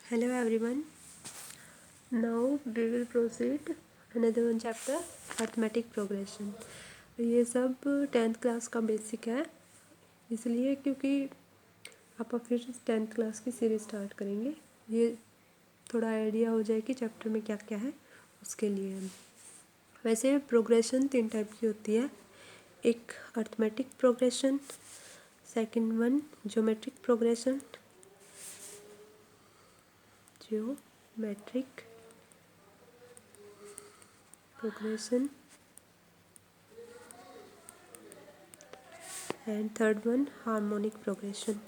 Hello everyone. Now we will proceed another one chapter arithmetic progression. ये सब 10th class का basic है, इसलिए क्योंकि आप फिर 10th क्लास की सीरीज स्टार्ट करेंगे, ये थोड़ा आइडिया हो जाए कि चैप्टर में क्या क्या है उसके लिए। वैसे प्रोग्रेशन 3 टाइप की होती है, एक arithmetic progression, second one geometric progression, geometric progression, and third one harmonic progression.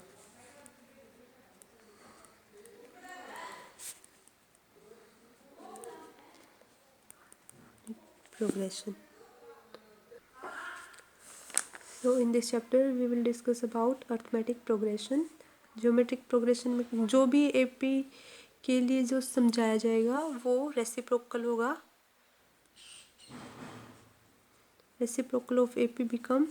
So in this chapter we will discuss about arithmetic progression. Geometric progression में जो भी एपी के लिए जो समझाया जाएगा वो रेसिप्रोकल होगा. Reciprocal of AP become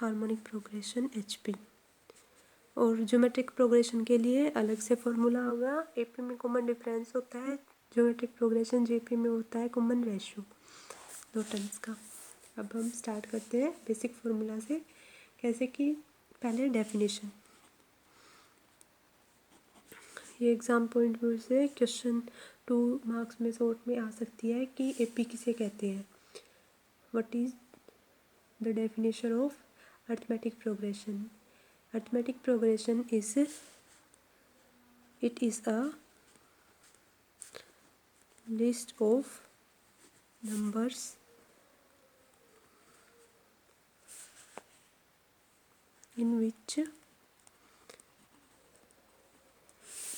harmonic progression HP. और ज्योमेट्रिक प्रोग्रेशन के लिए अलग से फॉर्मूला होगा. एपी में कॉमन डिफरेंस होता है, ज्योमेट्रिक प्रोग्रेशन जेपी में होता है कॉमन रेशियो दो टर्म्स का. अब हम स्टार्ट करते हैं बेसिक फॉर्मूला से. कैसे कि पहले डेफिनेशन, ये एग्ज़ाम पॉइंट व्यू से क्वेश्चन 2 मार्क्स में शॉर्ट में आ सकती है कि एपी किसे कहते हैं. What is the definition of arithmetic progression. Arithmetic progression it is a list of numbers in which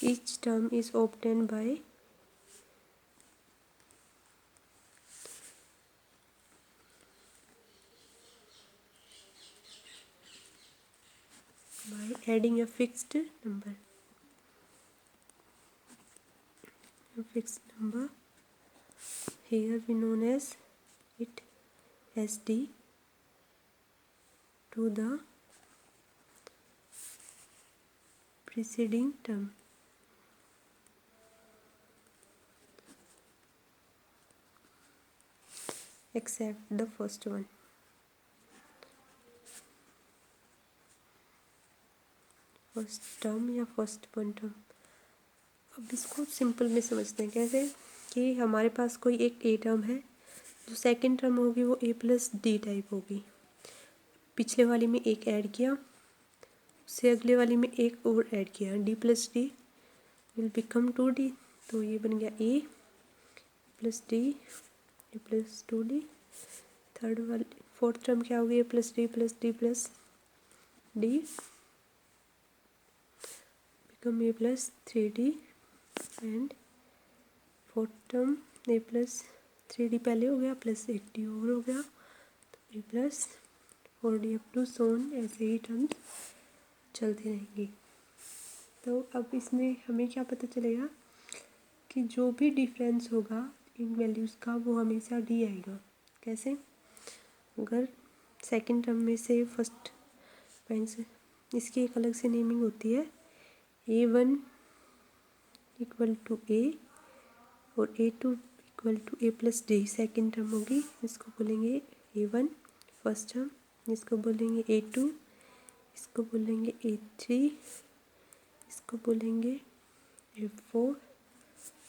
each term is obtained by adding a fixed number. A fixed number, here we known as it SD, to the preceding term. Except the first one. First term या first one term. अब इसको simple में समझते हैं. कैसे कि हमारे पास कोई एक ए टर्म है, जो सेकंड टर्म होगी वो ए प्लस डी टाइप होगी. पिछले वाली में एक ऐड किया, उससे अगले वाली में एक और ऐड किया, D plus D will become 2d. तो ये बन गया A plus D, A plus 2d. Third वाली फोर्थ टर्म क्या होगी, A plus D plus D plus D become A plus 3d. And fourth term A plus 3d पहले हो गया, प्लस एक डी और हो गया, तो ए प्लस 4d अप टू सोन. ऐसे ही टर्म्स चलती रहेंगी. तो अब इसमें हमें क्या पता चलेगा कि जो भी डिफरेंस होगा इन वैल्यूज़ का वो हमेशा डी आएगा. कैसे, अगर सेकंड टर्म में से फर्स्ट पॉइंट से, इसकी एक अलग से नेमिंग होती है. A1 इक्वल टू ए और A2 equal to A plus d second term होगी. इसको बोलेंगे A1 फर्स्ट टर्म, इसको बोलेंगे A2, इसको बोलेंगे A3, इसको बोलेंगे A4.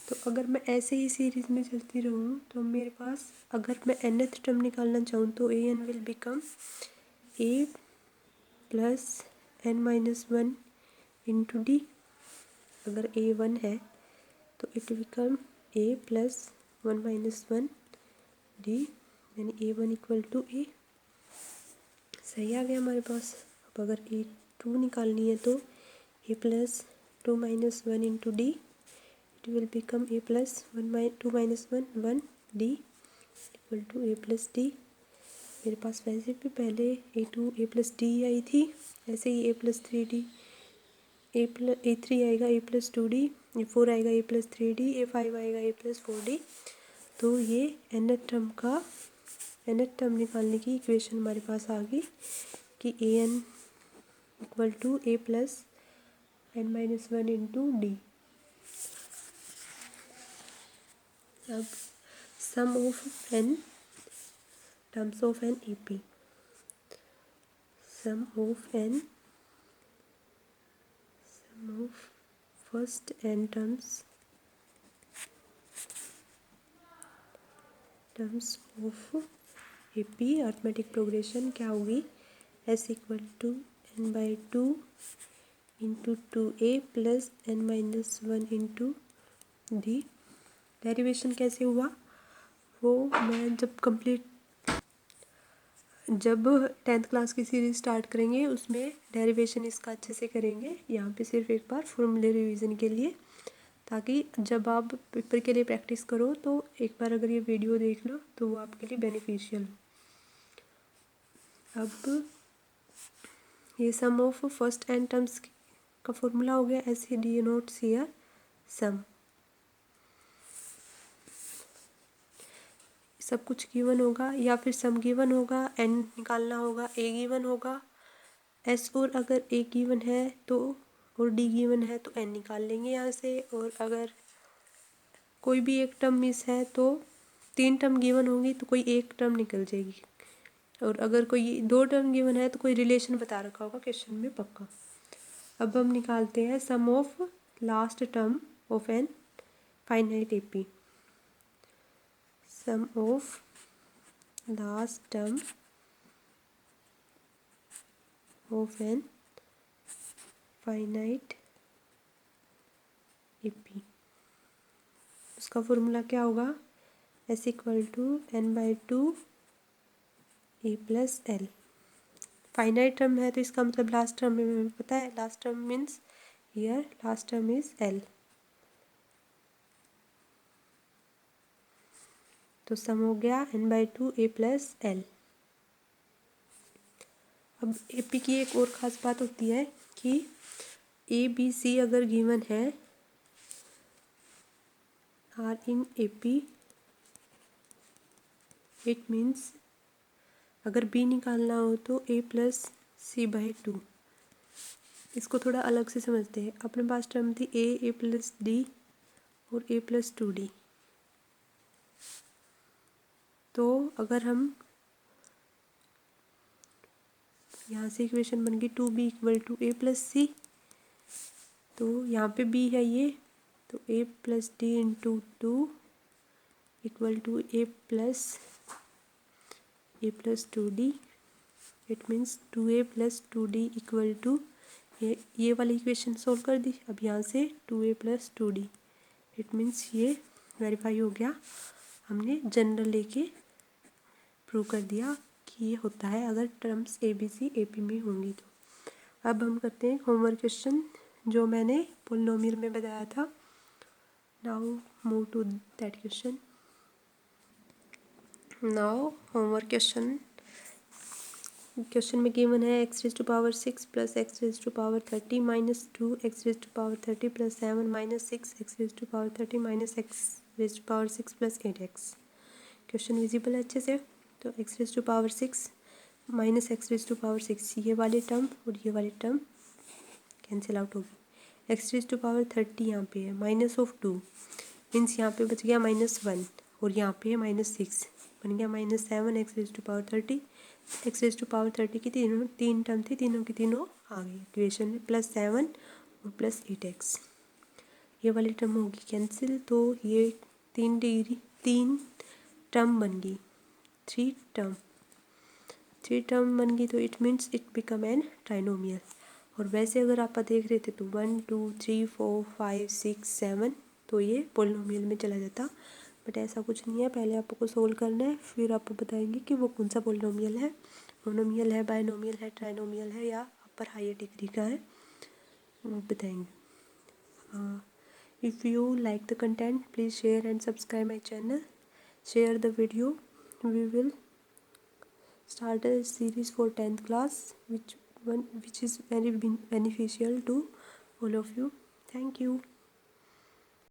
तो अगर मैं ऐसे ही सीरीज में चलती रहूँ तो मेरे पास, अगर मैं nth टर्म निकालना चाहूँ तो an will become a plus n minus 1 into D. अगर a1 है तो it become a plus 1 minus 1 D, यानी a1 इक्वल टू a. सही आ गया हमारे पास. अब अगर a2 निकालनी है तो a plus 2 minus 1 into d, it will become a plus 2 minus 1 d equal to a plus d. मेरे पास वैसे भी पहले a2 a plus D I थी, ऐसे ही a प्लस 3d, a3 आएगा a प्लस 2d, a4 आएगा a प्लस 3d, a5 आएगा a प्लस 4d. तो ये nth टर्म निकालने की इक्वेशन हमारे पास आ गई कि an equal to A plus N minus one into D. अब sum of N terms of an A P, sum of N, sum of first N terms of A P arithmetic progression क्या होगी, S equal to N by two into two A plus N minus one into D. Derivation कैसे हुआ वो मैं जब 10th class की series start करेंगे उसमें डेरिवेशन इसका अच्छे से करेंगे। यहाँ पे सिर्फ एक बार फॉर्मूले रिवीजन के लिए, ताकि जब आप पेपर के लिए प्रैक्टिस करो तो एक बार अगर ये वीडियो देख लो तो वो आपके लिए बेनिफिशियल हो। अब ये सम ऑफ फर्स्ट एन टर्म्स का फॉर्मूला हो गया, ऐसे डी नोट्स हियर सम। सब कुछ गिवन होगा या फिर सम गिवन होगा, एन निकालना होगा, ए गिवन होगा, एस और अगर ए गिवन है तो और डी गिवन है तो एन निकाल लेंगे यहाँ से। और अगर कोई भी एक टर्म मिस है तो 3 टर्म गिवन होंगी तो कोई एक टर्म निकल जाएगी, और अगर कोई 2 टर्म गिवन है तो कोई रिलेशन बता रखा होगा क्वेश्चन में पक्का। अब हम निकालते हैं sum of last term of an finite A P, sum of last term of an finite A P. उसका फॉर्मूला क्या होगा, S equal to N by two A plus L. Finite term है तो इसका मतलब लास्ट टर्म में हमें पता है, last term means here last term is l. तो सम हो गया n by two A plus l. अब ए पी की एक और ख़ास बात होती है कि ए बी सी अगर गिवन है are in A P, it means अगर बी निकालना हो तो ए प्लस सी बाई टू। इसको थोड़ा अलग से समझते हैं। अपने पास टर्म थी ए प्लस डी और ए प्लस टू डी। तो अगर हम यहाँ से इक्वेशन बन गई two B equal to A plus C, तो यहाँ पे बी है ये, तो ए plus D into two equal to A plus two D. It means two A plus two D equal to ये वाली इक्वेशन सोल्व कर दी। अब यहाँ से two A plus two D, it means ये वेरीफाई हो गया, हमने जनरल लेके प्रूव कर दिया कि ये होता है अगर terms a b c A P में होंगी तो। अब हम करते हैं होमवर्क क्वेश्चन जो मैंने पोलिनोमियल में बताया था। Now move to that question. Now homework question में गिवन है x raise to power 6 plus x raise to power 30 minus 2 x raise to power 30 plus 7 minus 6 x raise to power 30 minus x raise to power 6 plus 8x। Question visible है अच्छे से। तो x raise to power 6 minus x raise to power 6, ये वाली term और ये वाली term cancel out होगी। एक्स रेज टू पावर 30 यहाँ पे है माइनस ऑफ 2 मीन्स यहाँ पे बच गया -1, और यहाँ पे है -6 बन गया -7 x raise to power 30। X raise to power 30 की तीन टर्म थी, तीनों की तीनों आ गई इक्वेशन में, +7 और प्लस 8x। ये वाली टर्म होगी कैंसिल, तो ये 3 टर्म बन गई, 3 टर्म बन गई, तो it means it become an trinomial. और वैसे अगर आप देख रहे थे तो 1 2 3 4 5 6 7 तो ये पोलिनोमियल में चला जाता, बट ऐसा कुछ नहीं है। पहले आपको सोल्व करना है, फिर आपको बताएंगे कि वो कौन सा पोलिनोमियल है, मोनोमियल है, बायनोमियल है, ट्राइनोमियल है या अपर हायर डिग्री का है, वो बताएंगे। If you like the content please share and subscribe my channel, share the video. We will start a series for 10th class which is very beneficial to all of you. Thank you.